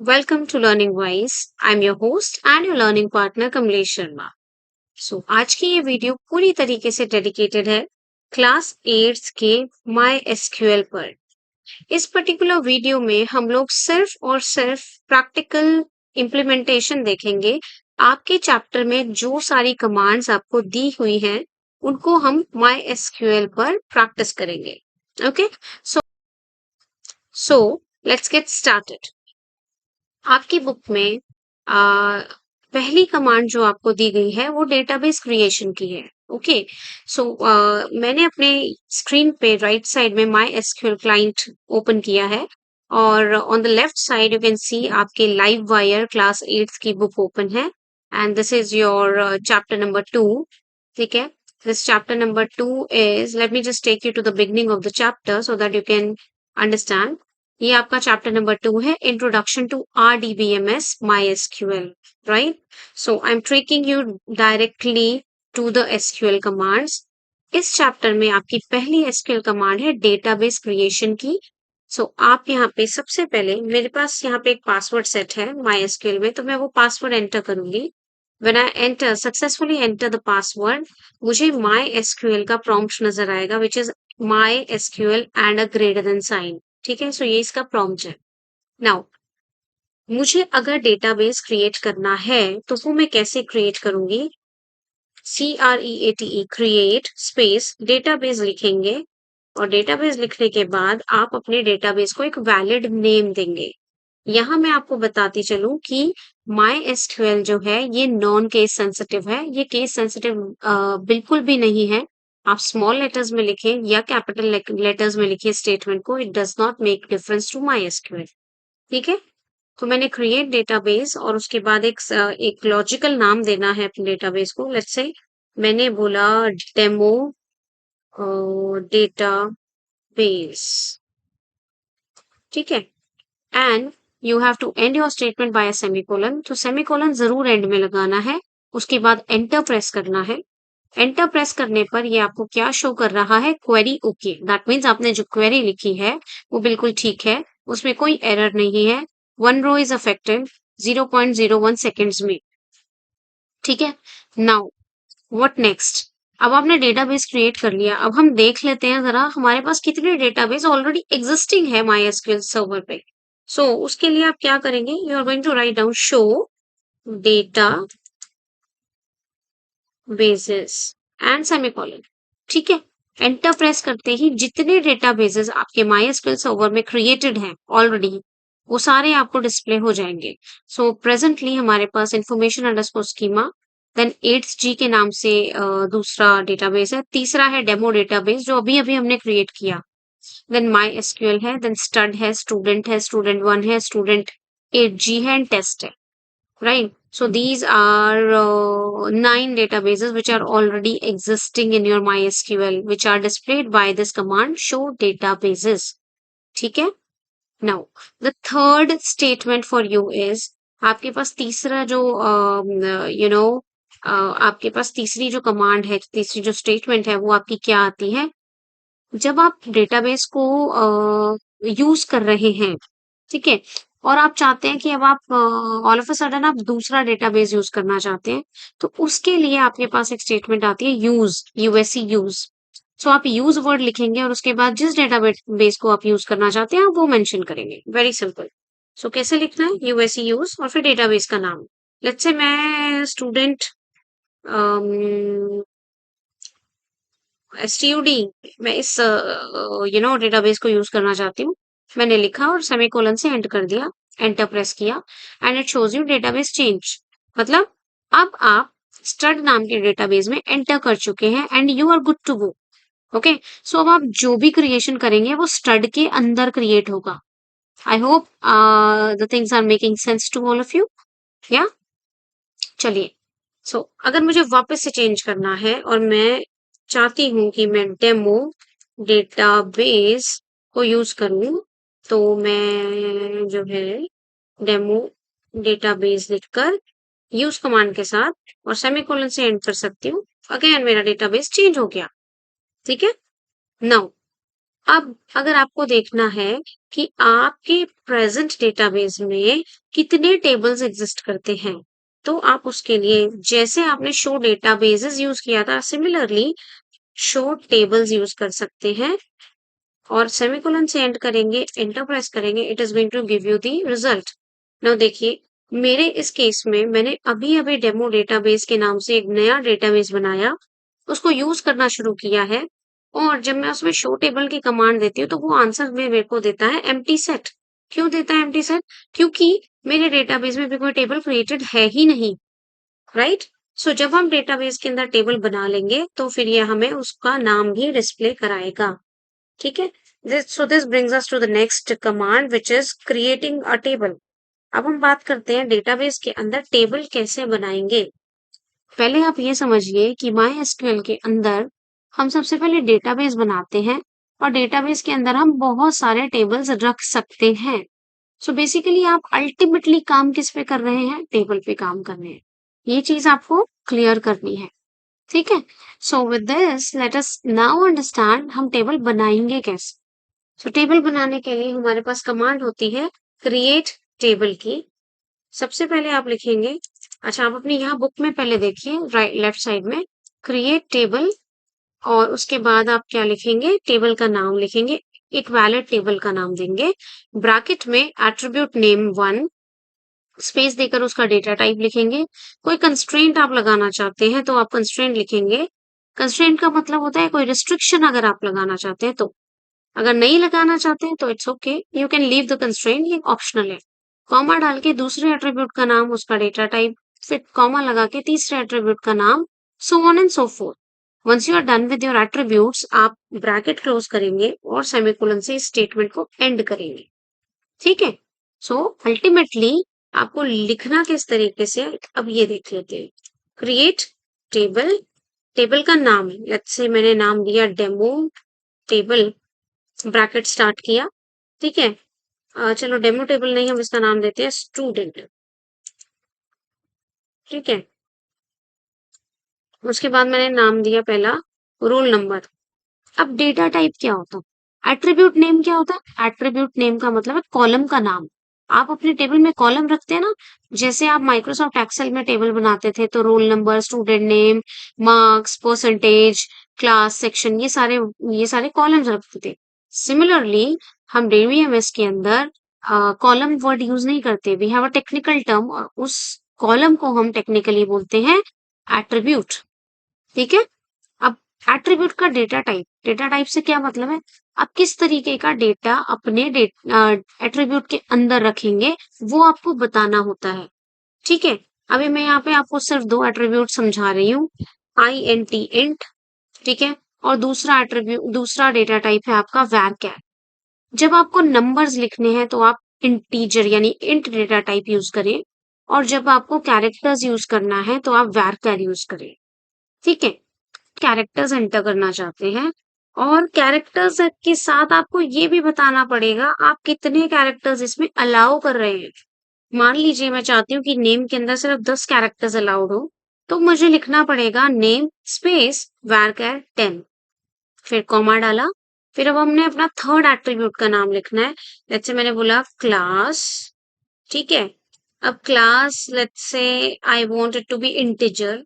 Welcome to Learning Wise. I'm your host and your learning partner Kamlesh Sharma. आज की ये video पूरी तरीके से डेडिकेटेड है क्लास 8 के माई एसक्यूएल पर. इस पर्टिकुलर वीडियो में हम लोग सिर्फ और सिर्फ प्रैक्टिकल इम्प्लीमेंटेशन देखेंगे. आपके चैप्टर में जो सारी कमांड्स आपको दी हुई हैं उनको हम माई एसक्यूएल पर प्रैक्टिस करेंगे. Okay, so let's get started. आपकी बुक में पहली कमांड जो आपको दी गई है वो डेटाबेस क्रिएशन की है. ओके, सो मैंने अपने स्क्रीन पे राइट साइड में माई एसक्यूएल क्लाइंट ओपन किया है और on the left side you can see आपके लाइव वायर क्लास 8 की बुक ओपन है and this is your chapter number 2. ठीक है, this chapter number 2 is, let me just take you to the beginning of the chapter so that you can understand. ये आपका chapter number 2 है, introduction to RDBMS MySQL, right? So I am tracking you directly to the SQL commands. इस chapter में आपकी पहली SQL command है database creation की. आप यहाँ पे सबसे पहले, मेरे पास यहाँ पे एक पासवर्ड सेट है MySQL में, तो मैं वो पासवर्ड एंटर करूंगी. When I enter, successfully enter the password, मुझे MySQL का प्रॉम्प्ट नजर आएगा which is MySQL and a greater than sign. ठीक है, ये इसका प्रॉम्प्ट है. नाउ मुझे अगर डेटाबेस क्रिएट करना है तो वो मैं कैसे क्रिएट करूंगी? CREATE क्रिएट स्पेस डेटाबेस लिखेंगे और डेटाबेस लिखने के बाद आप अपने डेटाबेस को एक वैलिड नेम देंगे. यहाँ मैं आपको बताती चलूं कि MySQL जो है ये नॉन केस सेंसिटिव है. ये केस सेंसिटिव बिल्कुल भी नहीं है. आप स्मॉल लेटर्स में लिखें या कैपिटल लेटर्स में लिखिए स्टेटमेंट को, it does not make difference to MySQL. ठीक है, तो मैंने क्रिएट डेटाबेस और उसके बाद एक लॉजिकल नाम देना है अपने डेटाबेस को. लेट्स से मैंने बोला डेमो डेटाबेस. ठीक है, and you have to end your statement by a semicolon. तो सेमीकोलन जरूर एंड में लगाना है. उसके बाद एंटर प्रेस करना है. एंटर प्रेस करने पर ये आपको क्या शो कर रहा है? Query okay. दैट मीन्स आपने जो क्वेरी लिखी है वो बिल्कुल ठीक है, उसमें कोई एरर नहीं है. 1 रो इज अफेक्टेड 0.01 सेकेंड्स में. ठीक है, नाउ व्हाट नेक्स्ट? अब आपने डेटाबेस क्रिएट कर लिया. अब हम देख लेते हैं जरा हमारे पास कितने डेटाबेस ऑलरेडी एग्जिस्टिंग है MySQL सर्वर पे. उसके लिए आप क्या करेंगे? You are going to write down show data basis and semicolon. ठीक है, एंटर प्रेस करते ही जितने डेटाबेसेस आपके MySQL सर्वर में क्रिएटेड हैं ऑलरेडी वो सारे आपको डिस्प्ले हो जाएंगे. प्रेजेंटली हमारे पास information underscore schema, then 8G के नाम से दूसरा डेटाबेस है. तीसरा है डेमो डेटाबेस जो अभी अभी हमने क्रिएट किया. देन MySQL है, देन स्टड है, स्टूडेंट 1 है, स्टूडेंट 8G है एंड टेस्ट है. Right. So these are 9 databases which are already existing in your MySQL, which are displayed by this command show databases. ठीक है? Now, the third statement for you is, आपके पास तीसरा जो आपके पास तीसरी जो कमांड है, तीसरी जो स्टेटमेंट है वो आपकी क्या आती है? जब आप डेटाबेस को यूज कर रहे हैं, ठीक है, और आप चाहते हैं कि अब आप ऑल ऑफ अ सडन आप दूसरा डेटाबेस यूज करना चाहते हैं, तो उसके लिए आपके पास एक स्टेटमेंट आती है यूज, यूएससी यूज. आप यूज वर्ड लिखेंगे और उसके बाद जिस डेटाबेस को आप यूज करना चाहते हैं आप वो मेंशन करेंगे. Very simple. कैसे लिखना है? यूएससी यूज और फिर डेटाबेस का नाम. लेट्स से मैं स्टूडेंट STUD, मैं इस डेटाबेस को यूज करना चाहती हूँ. मैंने लिखा और सेमीकोलन से एंटर कर दिया, एंटर प्रेस किया and it shows you database change. मतलब अब आप स्टड नाम के डेटाबेस में एंटर कर चुके हैं and you are good to go. Okay, अब आप जो भी क्रिएशन करेंगे वो स्टड के अंदर क्रिएट होगा. I hope the things are making sense to all of you. या चलिए, अगर मुझे वापस से चेंज करना है और मैं चाहती हूँ कि मैं डेमो डेटाबेस को यूज करूँ, तो मैं जो है डेमो डेटाबेस लिखकर यूज कमांड के साथ और सेमीकोलन से एंड कर सकती हूँ. अगेन मेरा डेटाबेस चेंज हो गया. ठीक है, नाउ अब अगर आपको देखना है कि आपके प्रेजेंट डेटाबेस में कितने टेबल्स एग्जिस्ट करते हैं। तो आप उसके लिए जैसे आपने शो डेटाबेसेस यूज किया था, सिमिलरली शो टेबल्स यूज कर सकते हैं और सेमीकोलन से एंड करेंगे, एंटर प्रेस करेंगे, it is going to give you the result. Now देखिए, मेरे इस केस में मैंने अभी अभी डेमो डेटाबेस के नाम से एक नया डेटाबेस बनाया, उसको यूज करना शुरू किया है और जब मैं उसमें शो टेबल की कमांड देती हूँ तो वो आंसर में मेरे को देता है एम्प्टी सेट। क्यों देता है एम्प्टी सेट? क्योंकि मेरे डेटाबेस में भी कोई टेबल क्रिएटेड है ही नहीं, राइट? सो जब हम डेटाबेस के अंदर टेबल बना लेंगे तो फिर ये हमें उसका नाम भी डिस्प्ले कराएगा। ठीक है। This brings us to the next command which is creating a table. अब हम बात करते हैं डेटाबेस के अंदर टेबल कैसे बनाएंगे। पहले आप ये समझिए कि माई एसक्यूएल के अंदर हम सबसे पहले डेटाबेस बनाते हैं और डेटाबेस के अंदर हम बहुत सारे टेबल्स रख सकते हैं। सो बेसिकली आप अल्टीमेटली काम किस पे कर रहे हैं? टेबल पे काम कर रहे हैं। ये चीज आपको क्लियर करनी है। ठीक है। So with this let us now understand हम टेबल बनाएंगे कैसे। सो टेबल बनाने के लिए हमारे पास कमांड होती है क्रिएट टेबल की। सबसे पहले आप लिखेंगे, अच्छा आप अपनी यहाँ बुक में पहले देखिए राइट लेफ्ट साइड में क्रिएट टेबल और उसके बाद आप क्या लिखेंगे? टेबल का नाम लिखेंगे, एक वैलिड टेबल का नाम देंगे, ब्रैकेट में एट्रीब्यूट नेम 1, स्पेस देकर उसका डेटा टाइप लिखेंगे। कोई कंस्ट्रेंट आप लगाना चाहते हैं तो आप कंस्ट्रेंट लिखेंगे। कंस्ट्रेंट का मतलब होता है कोई रिस्ट्रिक्शन अगर आप लगाना चाहते हैं तो। अगर नहीं लगाना चाहते हैं तो it's okay, you can leave the constraint, ये ऑप्शनल है। कॉमा डाल के दूसरे एट्रीब्यूट का नाम, उसका डेटा टाइप, फिर कॉमा लगा के तीसरे एट्रीब्यूट का नाम, so on and so forth. Once you are done with your attributes आप ब्रैकेट क्लोज करेंगे और सेमीकोलन से इस स्टेटमेंट को एंड करेंगे। ठीक है। सो अल्टीमेटली आपको लिखना किस तरीके से, अब ये देख लेते हैं। क्रिएट टेबल, टेबल का नाम लेट्स से मैंने नाम दिया डेमो टेबल, ब्रैकेट स्टार्ट किया। ठीक है। चलो डेमो टेबल नहीं, हम इसका नाम देते हैं स्टूडेंट। ठीक है। उसके बाद मैंने नाम दिया पहला रोल नंबर। अब डेटा टाइप क्या होता है? एट्रीब्यूट नेम क्या होता है? एट्रीब्यूट नेम का मतलब है कॉलम का नाम। आप अपने टेबल में कॉलम रखते हैं ना, जैसे आप माइक्रोसॉफ्ट एक्सेल में टेबल बनाते थे तो roll number, student name, marks, percentage, class, section, ये सारे कॉलम्स रखते थे। सिमिलरली हम डीबीएमएस के अंदर कॉलम वर्ड यूज नहीं करते, we have a technical term और उस कॉलम को हम टेक्निकली बोलते हैं एट्रीब्यूट। ठीक है। अब एट्रीब्यूट का डेटा टाइप से क्या मतलब है? आप किस तरीके का डेटा अपने एट्रीब्यूट के अंदर रखेंगे वो आपको बताना होता है। ठीक है। अभी मैं यहाँ पे आपको सिर्फ दो एट्रीब्यूट समझा रही हूँ, आई एन टी इंट, ठीक है, और दूसरा एट्रीब्यूट, दूसरा डेटा टाइप है आपका var। जब आपको नंबर्स लिखने हैं तो आप इंटीजर यानी इंट डेटा टाइप यूज करें और जब आपको कैरेक्टर्स यूज करना है तो आप var यूज करें। ठीक है। कैरेक्टर्स एंटर करना चाहते हैं और कैरेक्टर्स के साथ आपको ये भी बताना पड़ेगा आप कितने कैरेक्टर्स इसमें अलाउ कर रहे हैं। मान लीजिए मैं चाहती हूँ कि नेम के अंदर सिर्फ 10 कैरेक्टर्स अलाउड हो, तो मुझे लिखना पड़ेगा नेम स्पेस varchar 10, फिर कॉमा डाला। फिर अब हमने अपना थर्ड एट्रीब्यूट का नाम लिखना है। लेट्स से मैंने बोला क्लास। ठीक है। अब class let's say I want it to be integer.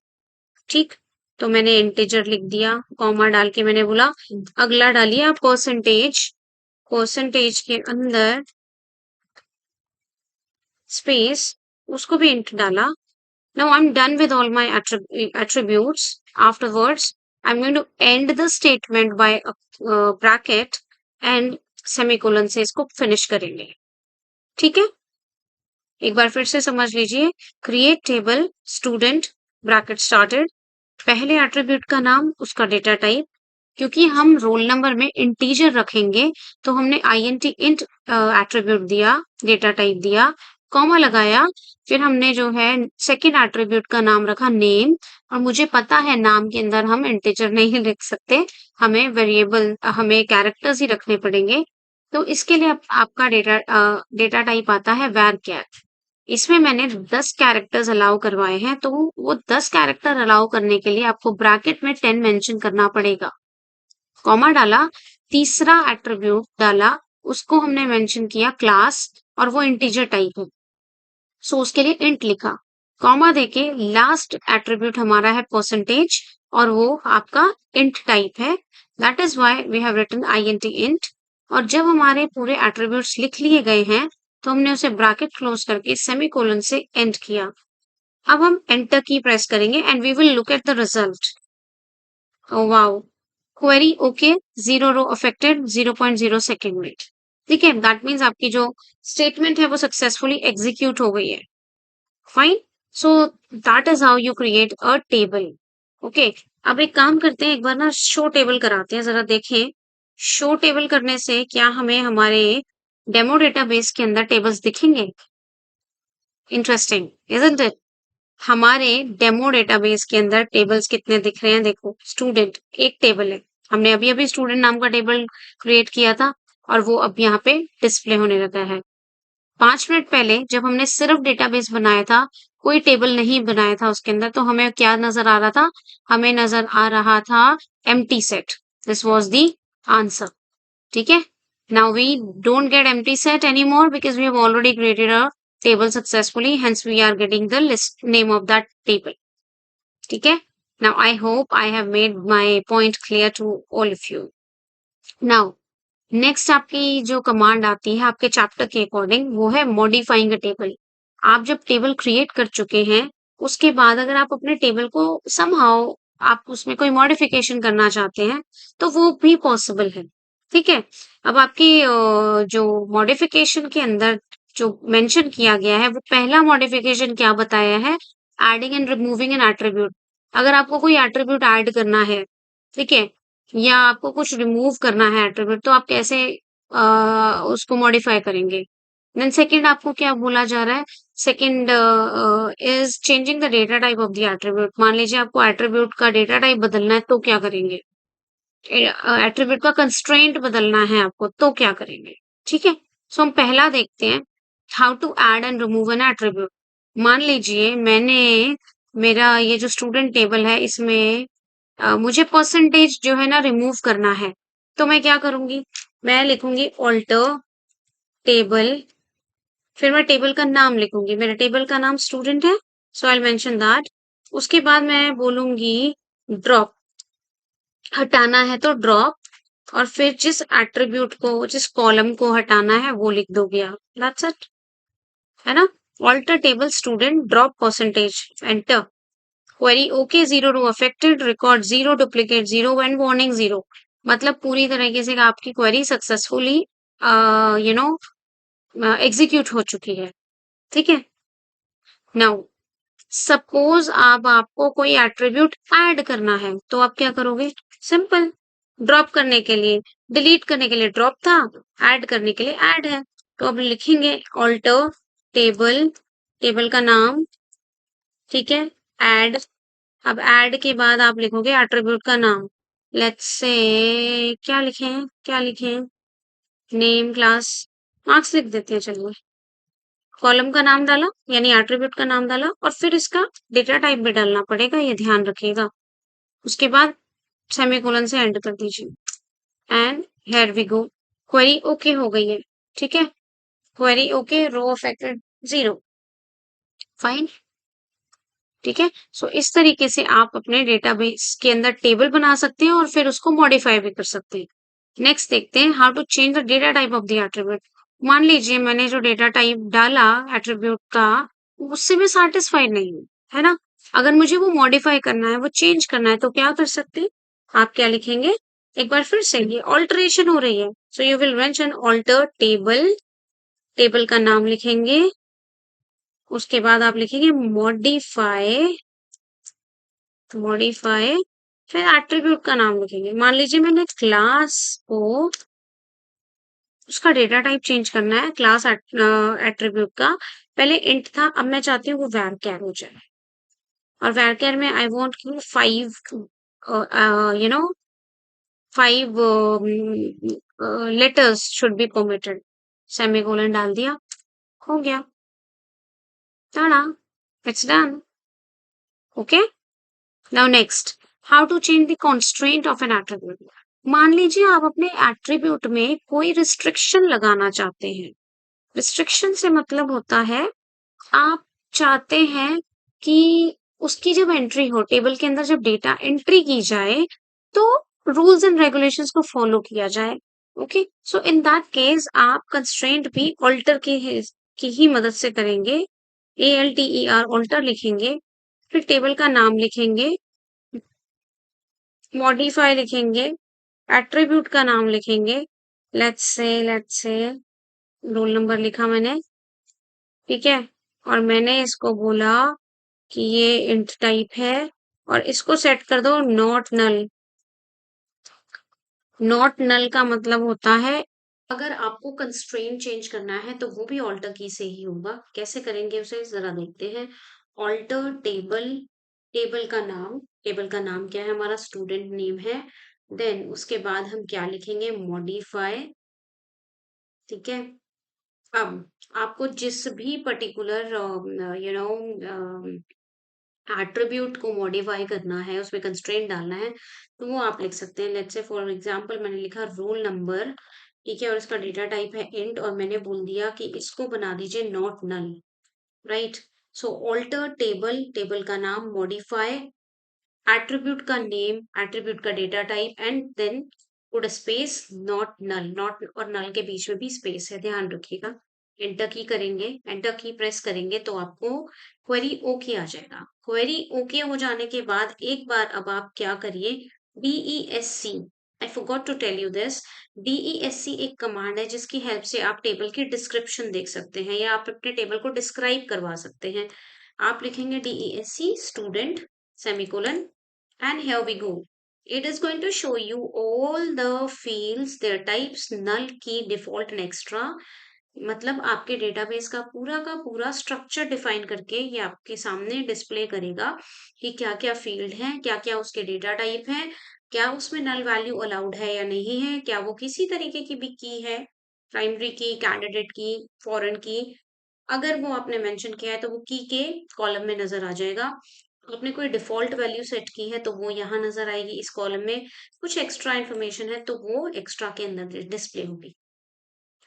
ठीक। तो मैंने इंटीजर लिख दिया, कॉमा डाल के मैंने बोला अगला डालिए आप परसेंटेज, परसेंटेज के अंदर स्पेस, उसको भी इंट डाला। Now I am done with all my attributes. Afterwards I'm going to end the statement by a bracket and semicolon से इसको फिनिश करेंगे। ठीक है। एक बार फिर से समझ लीजिए, create table student, bracket started, पहले एट्रीब्यूट का नाम, उसका डेटा टाइप, क्योंकि हम रोल नंबर में इंटीजर रखेंगे तो हमने int इंट एट्रीब्यूट दिया, डेटा टाइप दिया, कॉमा लगाया, फिर हमने जो है सेकंड एट्रीब्यूट का नाम रखा नेम, और मुझे पता है नाम के अंदर हम इंटीजर नहीं लिख सकते, हमें वेरिएबल, हमें कैरेक्टर्स ही रखने पड़ेंगे। तो इसके लिए आपका डेटा टाइप आता है var। इसमें मैंने 10 कैरेक्टर्स अलाउ करवाए हैं तो वो 10 कैरेक्टर अलाउ करने के लिए आपको ब्रैकेट में 10 मेंशन करना पड़ेगा। कॉमा डाला, तीसरा एट्रीब्यूट डाला, उसको हमने मेंशन किया क्लास और वो इंटीजर टाइप है, सो उसके लिए इंट लिखा, कॉमा देके लास्ट एट्रीब्यूट हमारा है परसेंटेज और वो आपका इंट टाइप है, that is why we have written int int। और जब हमारे पूरे एट्रीब्यूट्स लिख लिए गए हैं तो हमने उसे ब्रैकेट क्लोज करके सेमीकोलन से एंड किया। अब हम एंटर की प्रेस करेंगे and we will look at the result. Oh wow, query okay, 0 row affected, 0.0 second में। ठीक है, दैट मीन्स आपकी जो स्टेटमेंट है वो सक्सेसफुली एग्जीक्यूट हो गई है। Fine, so that is how you create a table. Okay, अब एक काम करते हैं, एक बार ना शो टेबल कराते हैं, जरा देखें शो टेबल करने से क्या हमें हमारे डेमो डेटाबेस के अंदर टेबल्स दिखेंगे। Interesting isn't it. हमारे डेमो डेटाबेस के अंदर टेबल्स कितने दिख रहे हैं, देखो स्टूडेंट एक टेबल है, हमने अभी अभी स्टूडेंट नाम का टेबल क्रिएट किया था और वो अब यहाँ पे डिस्प्ले होने लगा है। 5 मिनट पहले जब हमने सिर्फ डेटाबेस बनाया था, कोई टेबल नहीं बनाया था उसके अंदर, तो हमें क्या नजर आ रहा था, हमें नजर आ रहा था empty set. This was the answer. ठीक है, now we don't get empty set anymore because we have already created a table successfully, hence we are getting the list name of that table। ठीक है, now I hope I have made my point clear to all of you। now next आपकी जो command आती है आपके chapter के according वो है मॉडिफाइंग अ टेबल। आप जब टेबल क्रिएट कर चुके हैं उसके बाद अगर आप अपने टेबल को समहाउ आप उसमें कोई मॉडिफिकेशन करना चाहते हैं तो वो भी पॉसिबल है। ठीक है, अब आपकी जो मॉडिफिकेशन के अंदर जो मेंशन किया गया है वो पहला मॉडिफिकेशन क्या बताया है, adding and removing N attribute. अगर आपको कोई एट्रीब्यूट ऐड करना है, ठीक है, या आपको कुछ रिमूव करना है एट्रीब्यूट, तो आप कैसे उसको मॉडिफाई करेंगे। देन सेकंड आपको क्या बोला जा रहा है, second is changing the data type of the attribute. मान लीजिए आपको एट्रीब्यूट का डेटा टाइप बदलना है तो क्या करेंगे, एट्रीब्यूट का कंस्ट्रेंट बदलना है आपको तो क्या करेंगे। ठीक है, सो हम पहला देखते हैं, how to add and remove an attribute. मान लीजिए मैंने मेरा ये जो स्टूडेंट टेबल है इसमें मुझे परसेंटेज जो है ना रिमूव करना है, तो मैं क्या करूंगी, मैं लिखूंगी ऑल्टर टेबल, फिर मैं टेबल का नाम लिखूंगी, मेरे टेबल का नाम स्टूडेंट है, सो आई मेंशन दैट। उसके बाद मैं बोलूंगी ड्रॉप, हटाना है तो ड्रॉप, और फिर जिस एट्रीब्यूट को जिस कॉलम को हटाना है वो लिख दोगे आप, दैट्स इट, है ना। Alter table student drop percentage, enter. Query okay, 0 row affected, record 0, duplicate 0 and warning 0। मतलब पूरी तरीके से आपकी query successfully you know execute हो चुकी है। ठीक है, नाउ सपोज अब आपको कोई एट्रीब्यूट ऐड करना है तो आप क्या करोगे, सिंपल, ड्रॉप करने के लिए डिलीट करने के लिए ड्रॉप था, ऐड करने के लिए ऐड है, तो अब लिखेंगे ऑल्टर टेबल, टेबल का नाम, ठीक है, ऐड। अब ऐड के बाद आप लिखोगे एट्रीब्यूट का नाम, लेट्स से क्या लिखें, क्या लिखें, नेम क्लास मार्क्स लिख देते हैं, चलिए। कॉलम का नाम डाला यानी एट्रीब्यूट का नाम डाला और फिर इसका डेटा टाइप भी डालना पड़ेगा, ये ध्यान रखिएगा। उसके बाद सेमीकोलन से एंड कर दीजिए and here we go, query okay हो गई है। ठीक है, query okay, row affected 0, fine. ठीक है, सो इस तरीके से आप अपने डेटाबेस के अंदर टेबल बना सकते हैं और फिर उसको मॉडिफाई भी कर सकते हैं। नेक्स्ट देखते हैं how to change the data type of the attribute. मान लीजिए मैंने जो डेटा टाइप डाला एट्रीब्यूट का उससे मैं सेटिस्फाइड नहीं हूँ, है ना। अगर मुझे वो मॉडिफाई करना है, वो चेंज करना है, तो क्या कर सकते हैं, आप क्या लिखेंगे, एक बार फिर से ये ऑल्टरेशन हो रही है, so you will mention alter table, table का नाम लिखेंगे, उसके बाद आप लिखेंगे मॉडिफाई, मॉडिफाई, फिर एट्रीब्यूट का नाम लिखेंगे। मान लीजिए मैंने क्लास को उसका डेटा टाइप चेंज करना है, क्लास एट्रीब्यूट का पहले इंट था, अब मैं चाहती हूँ वो varchar हो जाए, और varchar में आई वांट कि 5 you know 5 letters should be permitted, semicolon डाल दिया, हो गया, ta-da, it's done. Okay, now next, how to change the constraint of an attribute। मान लीजिए आप अपने एट्रीब्यूट में कोई रिस्ट्रिक्शन लगाना चाहते हैं। रिस्ट्रिक्शन से मतलब होता है आप चाहते हैं कि उसकी जब एंट्री हो, टेबल के अंदर जब डेटा एंट्री की जाए, तो रूल्स एंड रेगुलेशंस को फॉलो किया जाए। Okay, so in that case आप कंस्ट्रेंट भी ऑल्टर की ही मदद से करेंगे। ALTER ऑल्टर लिखेंगे, फिर टेबल का नाम लिखेंगे, मॉडिफाई लिखेंगे, एट्रीब्यूट का नाम लिखेंगे। लेट्स से रोल नंबर लिखा मैंने, ठीक है, और मैंने इसको बोला कि ये इंट टाइप है और इसको सेट कर दो नॉट नल। नॉट नल का मतलब होता है अगर आपको कंस्ट्रेंट चेंज करना है तो वो भी ऑल्टर की से ही होगा। कैसे करेंगे उसे जरा देखते हैं। ऑल्टर टेबल, टेबल का नाम क्या है, हमारा स्टूडेंट नेम है। देन उसके बाद हम क्या लिखेंगे, मॉडिफाई, ठीक है। अब आपको जिस भी पर्टिकुलर यू नो एट्रीब्यूट को मॉडिफाई करना है, उसमें कंस्ट्रेंट डालना है, तो वो आप लिख सकते हैं। लेट्स से फॉर एग्जांपल मैंने लिखा रोल नंबर, ठीक है, और इसका डेटा टाइप है इंट, और मैंने बोल दिया कि इसको बना दीजिए not null, right. So alter table, table का नाम, मॉडिफाई, एट्रीब्यूट का नेम, एट्रीब्यूट का data type, and then put space not null. Not और नल के बीच में भी स्पेस है, ध्यान रखिएगा। एंटर की करेंगे, एंटर की प्रेस करेंगे तो आपको क्वेरी ओके आ जाएगा। क्वेरी ओके हो जाने के बाद एक बार अब आप क्या करिए, DESC, I forgot to tell you this. DESC एक कमांड है जिसकी हेल्प से आप टेबल की डिस्क्रिप्शन देख सकते हैं या आप अपने टेबल को डिस्क्राइब करवा सकते हैं। आप लिखेंगे DESC student semicolon, and here we go. It is going to show you all the fields, their types, null, key, default and extra। मतलब आपके डेटाबेस का पूरा स्ट्रक्चर डिफाइन करके ये आपके सामने डिस्प्ले करेगा कि क्या क्या फील्ड हैं, क्या क्या उसके डेटा टाइप हैं, क्या उसमें नल वैल्यू अलाउड है या नहीं है, क्या वो किसी तरीके की भी की है, प्राइमरी की, कैंडिडेट की, फॉरेन की। अगर वो आपने मेंशन किया है तो वो की के कॉलम में नजर आ जाएगा। आपने कोई डिफॉल्ट वैल्यू सेट की है तो वो यहाँ नजर आएगी इस कॉलम में। कुछ एक्स्ट्रा इन्फॉर्मेशन है तो वो एक्स्ट्रा के अंदर डिस्प्ले होगी।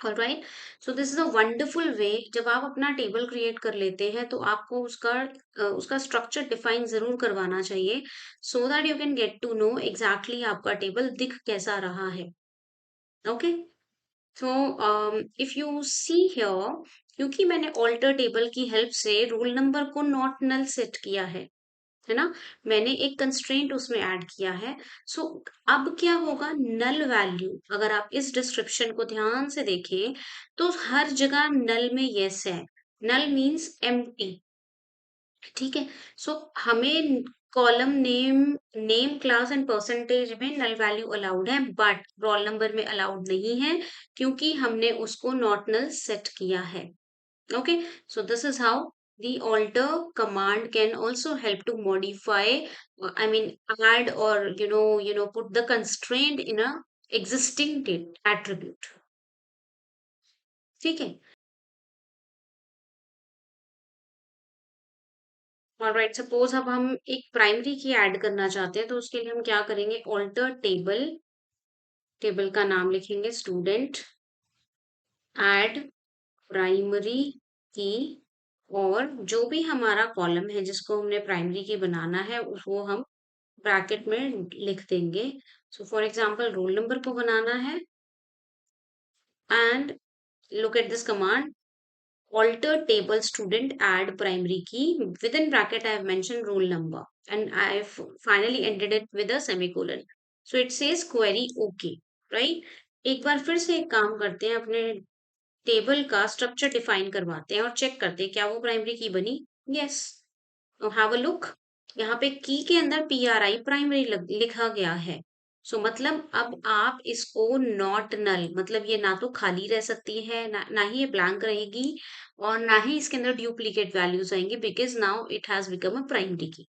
Alright, so this is a wonderful वे। जब आप अपना टेबल क्रिएट कर लेते हैं तो आपको उसका स्ट्रक्चर डिफाइन जरूर करवाना चाहिए, so that you can get to know exactly आपका टेबल दिख कैसा रहा है। Okay, so if you see here, क्योंकि मैंने ऑल्टर टेबल की हेल्प से रोल नंबर को नॉट नल सेट किया है ना, मैंने एक कंस्ट्रेंट उसमें ऐड किया है। सो अब क्या होगा, नल वैल्यू, अगर आप इस डिस्क्रिप्शन को ध्यान से देखें तो हर जगह नल में यस है। नल मीन्स एम्प्टी, ठीक है। सो हमें column name, class and percentage में नल वैल्यू अलाउड है, बट रोल नंबर में अलाउड नहीं है क्योंकि हमने उसको नॉट नल सेट किया है। Okay, so this is how the alter command can also help to modify, I mean, add or put the constraint in a existing attribute. ठीक है। ऑलराइट, सपोज अब हम एक प्राइमरी की ऐड करना चाहते हैं तो उसके लिए हम क्या करेंगे, ऑल्टर टेबल, टेबल का नाम लिखेंगे स्टूडेंट, ऐड प्राइमरी की, और जो भी हमारा कॉलम है जिसको हमने प्राइमरी की बनाना है वो हम ब्रैकेट में लिख देंगे। So for example role number को बनाना है, and look at this command, alter table student add primary key, within bracket I have mentioned roll number, and I have finally ended it with a semicolon, so it says query okay, right। एक बार फिर से एक काम करते हैं, अपने table का structure define करवाते हैं और चेक करते हैं क्या वो प्राइमरी की बनी। यस, हैव अ लुक, यहाँ पे की के अंदर PRI प्राइमरी लिखा गया है। सो मतलब अब आप इसको नॉट नल, मतलब ये ना तो खाली रह सकती है, ना ही ये ब्लैंक रहेगी, और ना ही इसके अंदर डुप्लीकेट वैल्यूज आएंगे, because now it has become a primary key.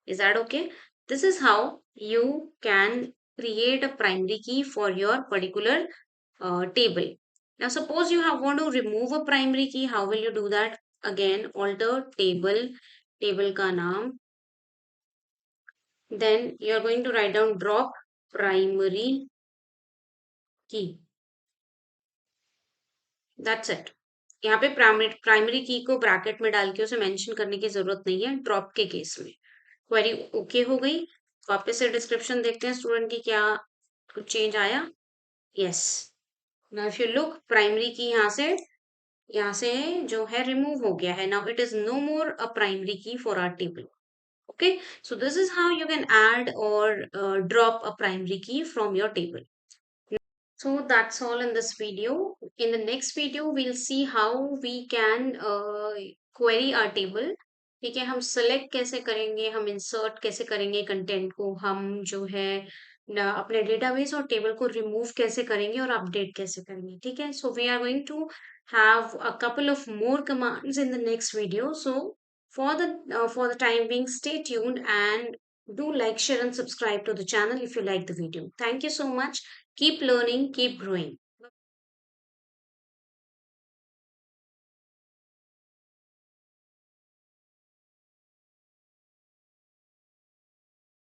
Is that okay? This is how you can create a primary key for your particular table. Now suppose you have want to remove a primary key, how will you do that? Again, alter table, table का नाम, then you are going to write down drop primary, की, that's it. यहाँ पे primary की को bracket में डाल के उसे मेंशन करने की जरूरत नहीं है ड्रॉप के केस में। क्वेरी ओके हो गई। वापस से डिस्क्रिप्शन देखते हैं स्टूडेंट की क्या कुछ चेंज आया। Yes, now if you look primary key यहाँ से जो है रिमूव हो गया है। Now it is no more a primary key for our table. Okay, so this is how you can add or drop a primary key from your table. So that's all in this video. In the next video, we'll see how we can query our table. ठीक है, हम select कैसे करेंगे, हम insert कैसे करेंगे content को, हम जो है अपने डेटाबेस और टेबल को रिमूव कैसे करेंगे और अपडेट कैसे करेंगे। ठीक है, so we are going to have a couple of more commands in the next video. So for the time being, stay tuned and do like, share, and subscribe to the channel if you like the video. Thank you so much. Keep learning, keep growing.